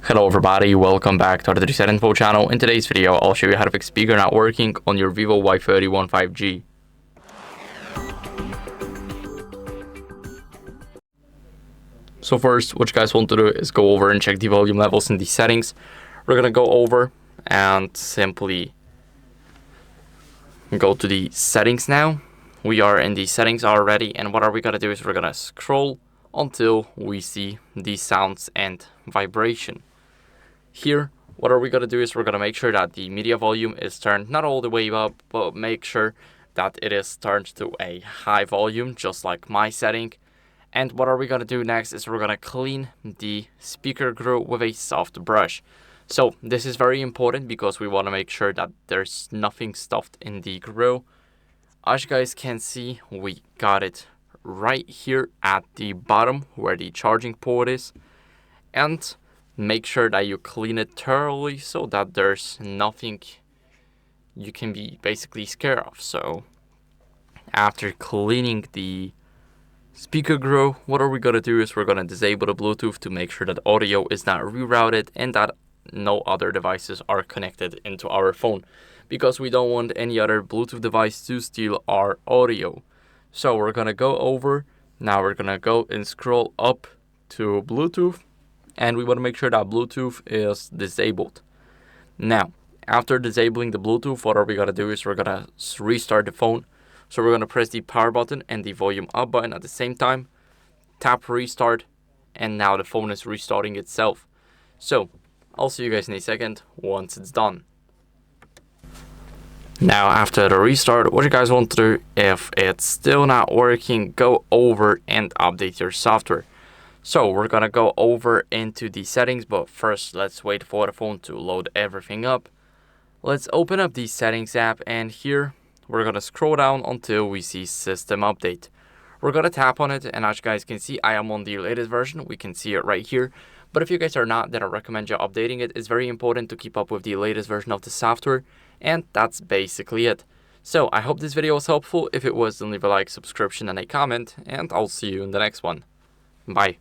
Hello everybody, welcome back to the HardReset.Info channel. In today's video, I'll show you how to fix speaker not working on your VIVO Y31 5G. So first, what you guys want to do is go over and check the volume levels in the settings. We're gonna go over and simply go to the settings now. We are in the settings already, and what are we gonna do is we're gonna scroll until we see the sounds and vibration. Here, what are we going to do is we're going to make sure that the media volume is turned not all the way up, but make sure that it is turned to a high volume, just like my setting. And what are we going to do next is we're going to clean the speaker grill with a soft brush. So this is very important because we want to make sure that there's nothing stuffed in the grill. As you guys can see, we got it right here at the bottom where the charging port is. And make sure that you clean it thoroughly so that there's nothing you can be basically scared of. So after cleaning the speaker grill, what are we going to do is we're going to disable the Bluetooth to make sure that audio is not rerouted and that no other devices are connected into our phone, because we don't want any other Bluetooth device to steal our audio. So we're going to go over, now we're going to go and scroll up to Bluetooth. And we want to make sure that Bluetooth is disabled. Now, after disabling the Bluetooth, what are we going to do is we're going to restart the phone. So we're going to press the power button and the volume up button at the same time. Tap restart. And now the phone is restarting itself. So, I'll see you guys in a second once it's done. Now, after the restart, what you guys want to do, if it's still not working, go over and update your software. So we're gonna go over into the settings, but first let's wait for the phone to load everything up. Let's open up the settings app, and here we're gonna scroll down until we see system update. We're gonna tap on it, and as you guys can see, I am on the latest version. We can see it right here. But if you guys are not, then I recommend you updating it. It's very important to keep up with the latest version of the software, and that's basically it. So I hope this video was helpful. If it was, then leave a like, subscription, and a comment, and I'll see you in the next one. Bye.